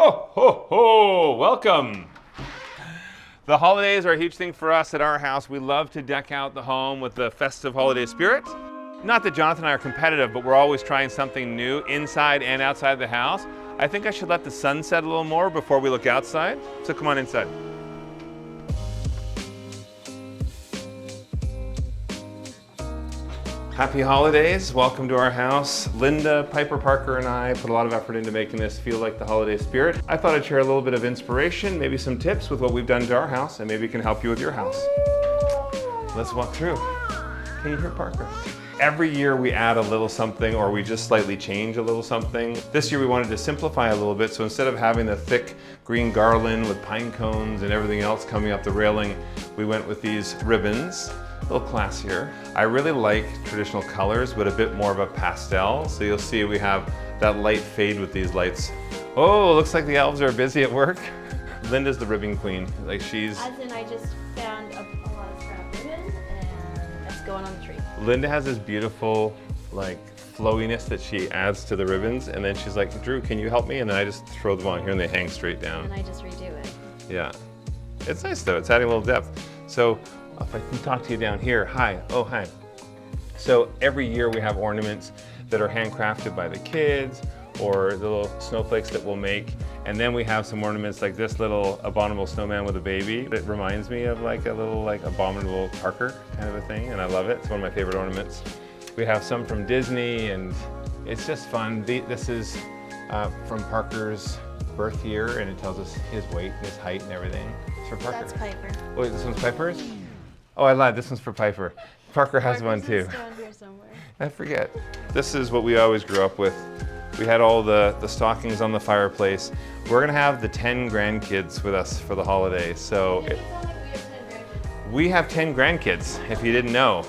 Ho, ho, ho! Welcome! The holidays are a huge thing for us at our house. We love to deck out the home with the festive holiday spirit. Not that Jonathan and I are competitive, but we're always trying something new inside and outside the house. I think I should let the sun set a little more before we look outside. So come on inside. Happy holidays, welcome to our house. Linda, Piper, Parker, and I put a lot of effort into making this feel like the holiday spirit. I thought I'd share a little bit of inspiration, maybe some tips with what we've done to our house, and maybe it can help you with your house. Let's walk through. Can you hear Parker? Every year we add a little something or we just slightly change a little something. This year we wanted to simplify a little bit, so instead of having the thick green garland with pine cones and everything else coming up the railing, we went with these ribbons. A little classier. I really like traditional colors, but a bit more of a pastel. So you'll see we have that light fade with these lights. Oh, looks like the elves are busy at work. Linda's the ribbon queen. Like she's... As in, I just found a lot of scrap ribbon and it's going on the tree. Linda has this beautiful, like, flowiness that she adds to the ribbons, and then she's like, Drew, can you help me? And then I just throw them on here and they hang straight down. And I just redo it. Yeah. It's nice though, it's adding a little depth. So, if I can talk to you down here, hi, oh hi. So every year we have ornaments that are handcrafted by the kids or the little snowflakes that we'll make. And then we have some ornaments like this little abominable snowman with a baby. It reminds me of like a little like abominable Parker kind of a thing, and I love it. It's one of my favorite ornaments. We have some from Disney and it's just fun. This is from Parker's birth year and it tells us his weight, his height and everything. It's for Parker. That's Piper. Wait, this one's Piper's? Oh, I lied, this one's for Piper. Parker has one too. Down here somewhere. I forget. This is what we always grew up with. We had all the stockings on the fireplace. We're gonna have the 10 grandkids with us for the holidays. So we have 10 grandkids, if you didn't know.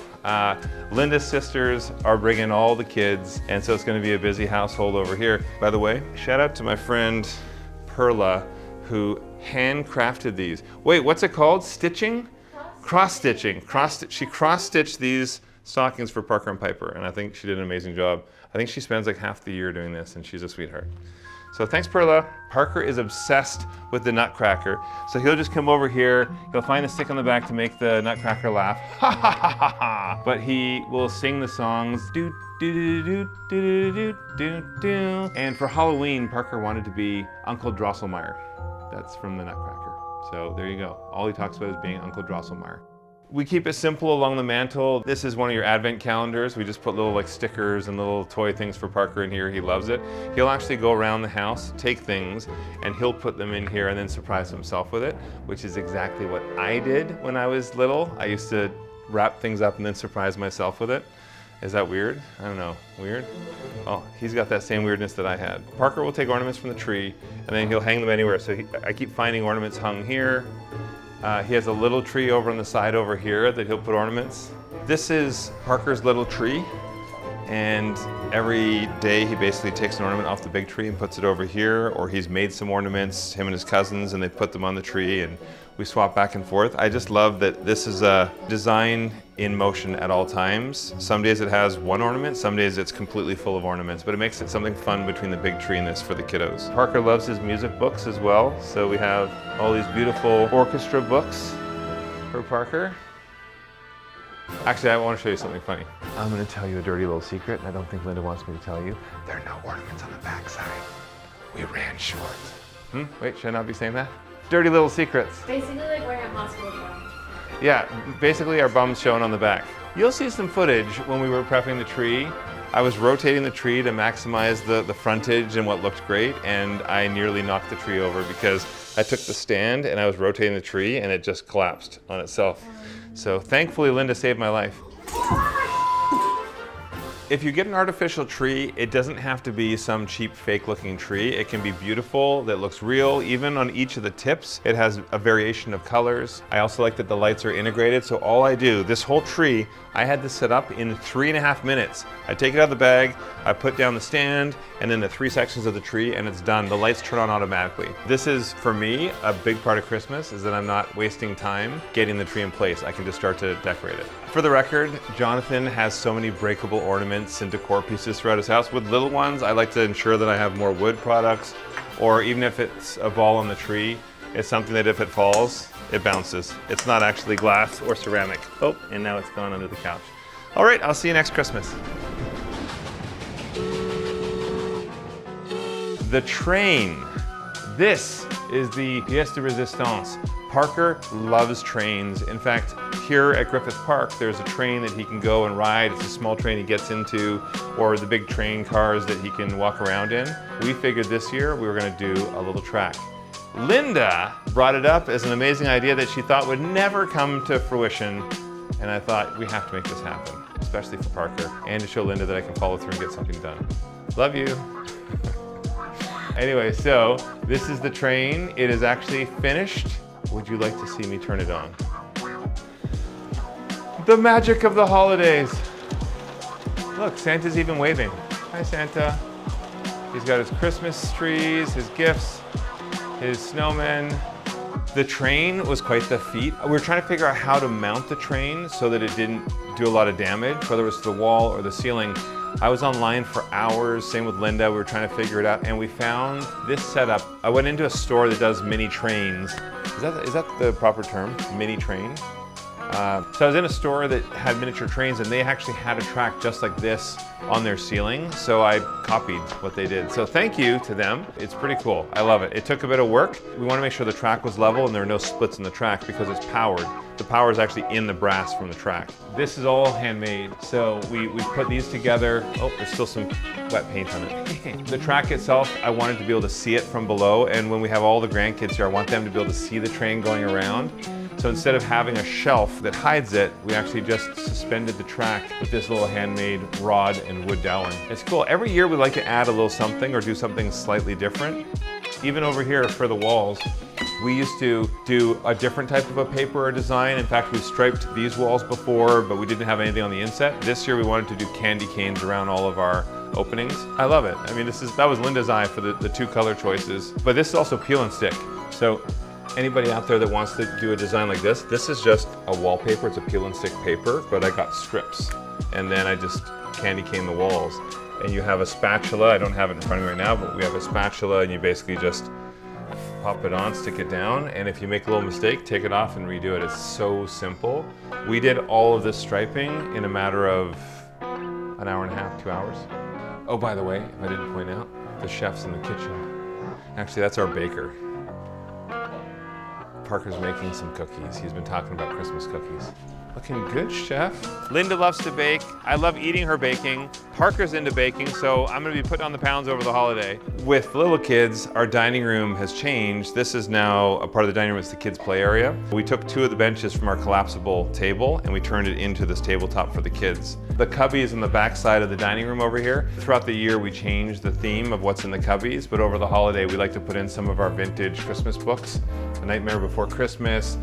Linda's sisters are bringing all the kids, and so it's gonna be a busy household over here. By the way, shout out to my friend Perla, who handcrafted these. Wait, what's it called? Stitching? Cross-stitching. She cross-stitched these stockings for Parker and Piper, and I think she did an amazing job. I think she spends like half the year doing this, and she's a sweetheart. So thanks, Perla. Parker is obsessed with the Nutcracker, so he'll just come over here, he'll find a stick on the back to make the Nutcracker laugh, ha ha ha ha ha, but he will sing the songs, do do do do do do do do. And for Halloween, Parker wanted to be Uncle Drosselmeyer. That's from the Nutcracker. So there you go. All he talks about is being Uncle Drosselmeyer. We keep it simple along the mantle. This is one of your advent calendars. We just put little like stickers and little toy things for Parker in here. He loves it. He'll actually go around the house, take things, and he'll put them in here and then surprise himself with it, which is exactly what I did when I was little. I used to wrap things up and then surprise myself with it. Is that weird? I don't know. Weird? Oh, he's got that same weirdness that I had. Parker will take ornaments from the tree and then he'll hang them anywhere. So I keep finding ornaments hung here. He has a little tree over on the side over here that he'll put ornaments. This is Parker's little tree. And every day he basically takes an ornament off the big tree and puts it over here, or he's made some ornaments, him and his cousins, and they put them on the tree and we swap back and forth. I just love that this is a design in motion at all times. Some days it has one ornament, some days it's completely full of ornaments, but it makes it something fun between the big tree and this for the kiddos. Parker loves his music books as well, so we have all these beautiful orchestra books for Parker. Actually, I want to show you something funny. I'm going to tell you a dirty little secret, and I don't think Linda wants me to tell you. There are no ornaments on the backside. We ran short. Wait, should I not be saying that? Dirty little secrets. Basically like wearing a hospital gown. Yeah, basically our bums showing on the back. You'll see some footage when we were prepping the tree. I was rotating the tree to maximize the frontage and what looked great, and I nearly knocked the tree over because I took the stand and I was rotating the tree and it just collapsed on itself. So thankfully Linda saved my life. If you get an artificial tree, it doesn't have to be some cheap fake looking tree. It can be beautiful, that looks real. Even on each of the tips, it has a variation of colors. I also like that the lights are integrated. So all I do, this whole tree, I had to set up in 3.5 minutes. I take it out of the bag, I put down the stand, and then the 3 sections of the tree, and it's done. The lights turn on automatically. This is, for me, a big part of Christmas, is that I'm not wasting time getting the tree in place. I can just start to decorate it. For the record, Jonathan has so many breakable ornaments ornaments and decor pieces throughout his house. With little ones, I like to ensure that I have more wood products, or even if it's a ball on the tree, it's something that if it falls, it bounces. It's not actually glass or ceramic. Oh, and now it's gone under the couch. All right, I'll see you next Christmas. The train. This is the pièce de résistance. Parker loves trains. In fact, here at Griffith Park, there's a train that he can go and ride. It's a small train he gets into, or the big train cars that he can walk around in. We figured this year we were gonna do a little track. Linda brought it up as an amazing idea that she thought would never come to fruition. And I thought, we have to make this happen, especially for Parker, and to show Linda that I can follow through and get something done. Love you. Anyway, so this is the train. It is actually finished. Would you like to see me turn it on? The magic of the holidays. Look, Santa's even waving. Hi, Santa. He's got his Christmas trees, his gifts, his snowmen. The train was quite the feat. We were trying to figure out how to mount the train so that it didn't do a lot of damage, whether it was to the wall or the ceiling. I was online for hours, same with Linda. We were trying to figure it out, and we found this setup. I went into a store that does mini trains. Is that the proper term? Mini train? So I was in a store that had miniature trains, and they actually had a track just like this on their ceiling. So I copied what they did. So thank you to them. It's pretty cool. I love it. It took a bit of work. We want to make sure the track was level and there were no splits in the track because it's powered. The power is actually in the brass from the track. This is all handmade. So we put these together. Oh, there's still some wet paint on it. The track itself, I wanted to be able to see it from below. And when we have all the grandkids here, I want them to be able to see the train going around. So instead of having a shelf that hides it, we actually just suspended the track with this little handmade rod and wood dowling. It's cool. Every year we like to add a little something or do something slightly different. Even over here for the walls, we used to do a different type of a paper or design. In fact, we striped these walls before, but we didn't have anything on the inset. This year we wanted to do candy canes around all of our openings. I love it. I mean, that was Linda's eye for the two color choices, but this is also peel and stick. So anybody out there that wants to do a design like this is just a wallpaper. It's a peel and stick paper, but I got strips. And then I just candy cane the walls. And you have a spatula. I don't have it in front of me right now, but we have a spatula and you basically just pop it on, stick it down. And if you make a little mistake, take it off and redo it. It's so simple. We did all of this striping in a matter of an hour and a half, 2 hours. Oh, by the way, if I didn't point out, the chef's in the kitchen. Actually, that's our baker. Parker's making some cookies. He's been talking about Christmas cookies. Looking good, chef. Linda loves to bake. I love eating her baking. Parker's into baking, so I'm gonna be putting on the pounds over the holiday. With little kids, our dining room has changed. This is now a part of the dining room. It's the kids' play area. We took 2 of the benches from our collapsible table and we turned it into this tabletop for the kids. The cubbies in the back side of the dining room over here. Throughout the year, we change the theme of what's in the cubbies, but over the holiday, we like to put in some of our vintage Christmas books. The Nightmare Before Christmas,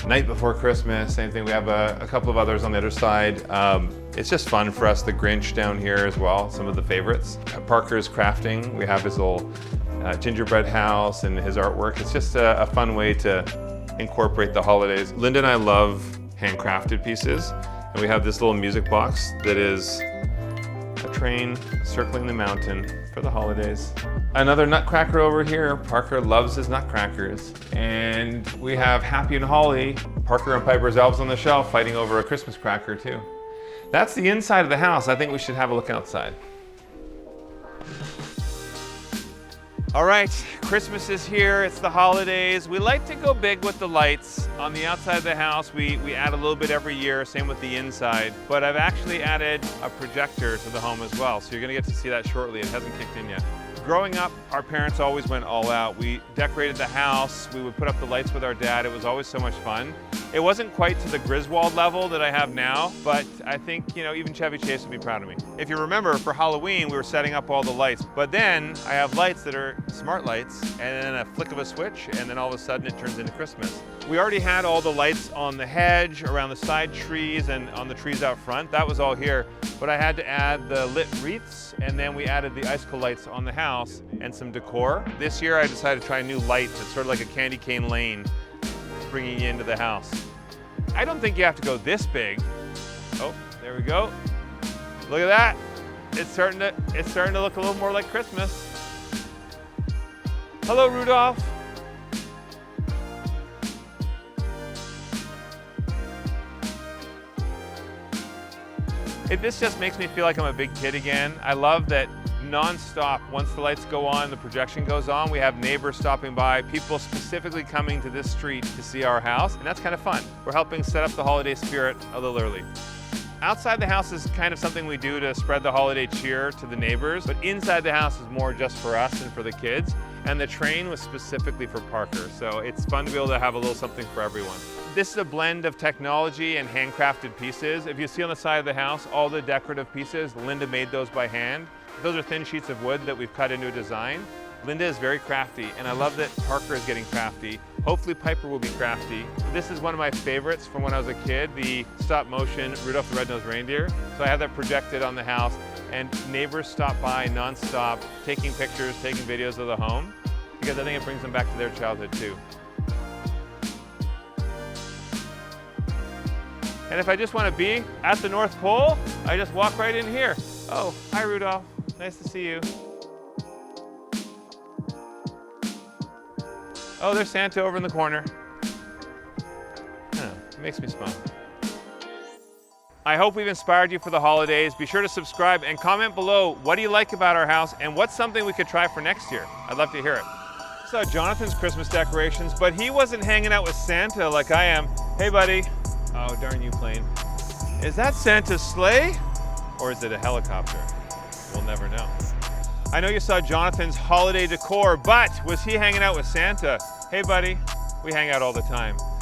Night Before Christmas, same thing. We have a couple of others on the other side. It's just fun for us. The Grinch down here as well, some of the favorites. Parker's crafting. We have his little gingerbread house and his artwork. It's just a fun way to incorporate the holidays. Linda and I love handcrafted pieces. And we have this little music box that is a train circling the mountain for the holidays. Another nutcracker over here. Parker loves his nutcrackers. And we have Happy and Holly, Parker and Piper's elves on the shelf fighting over a Christmas cracker too. That's the inside of the house. I think we should have a look outside. All right, Christmas is here, it's the holidays. We like to go big with the lights. On the outside of the house, we add a little bit every year, same with the inside. But I've actually added a projector to the home as well, so you're gonna get to see that shortly. It hasn't kicked in yet. Growing up, our parents always went all out. We decorated the house, we would put up the lights with our dad. It was always so much fun. It wasn't quite to the Griswold level that I have now, but I think, even Chevy Chase would be proud of me. If you remember, for Halloween, we were setting up all the lights, but then I have lights that are smart lights, and then a flick of a switch, and then all of a sudden it turns into Christmas. We already had all the lights on the hedge, around the side trees, and on the trees out front. That was all here, but I had to add the lit wreaths, and then we added the icicle lights on the house and some decor. This year I decided to try a new light that's sort of like a candy cane lane, bringing you into the house. I don't think you have to go this big. Oh, there we go. Look at that. it's starting to look a little more like Christmas. Hello, Rudolph. This just makes me feel like I'm a big kid again. I love that non-stop, once the lights go on, the projection goes on, we have neighbors stopping by, people specifically coming to this street to see our house, and that's kind of fun. We're helping set up the holiday spirit a little early. Outside the house is kind of something we do to spread the holiday cheer to the neighbors, but inside the house is more just for us and for the kids. And the train was specifically for Parker, so it's fun to be able to have a little something for everyone. This is a blend of technology and handcrafted pieces. If you see on the side of the house, all the decorative pieces, Linda made those by hand. Those are thin sheets of wood that we've cut into a design. Linda is very crafty, and I love that Parker is getting crafty. Hopefully Piper will be crafty. This is one of my favorites from when I was a kid, the stop motion Rudolph the Red-Nosed Reindeer. So I have that projected on the house, and neighbors stop by nonstop, taking pictures, taking videos of the home, because I think it brings them back to their childhood too. And if I just want to be at the North Pole, I just walk right in here. Oh, hi Rudolph, nice to see you. Oh, there's Santa over in the corner. Oh, it makes me smile. I hope we've inspired you for the holidays. Be sure to subscribe and comment below what do you like about our house and what's something we could try for next year. I'd love to hear it. Saw Jonathan's Christmas decorations, but he wasn't hanging out with Santa like I am. Hey buddy. Oh, darn you plane. Is that Santa's sleigh? Or is it a helicopter? We'll never know. I know you saw Jonathan's holiday decor, but was he hanging out with Santa? Hey buddy, we hang out all the time.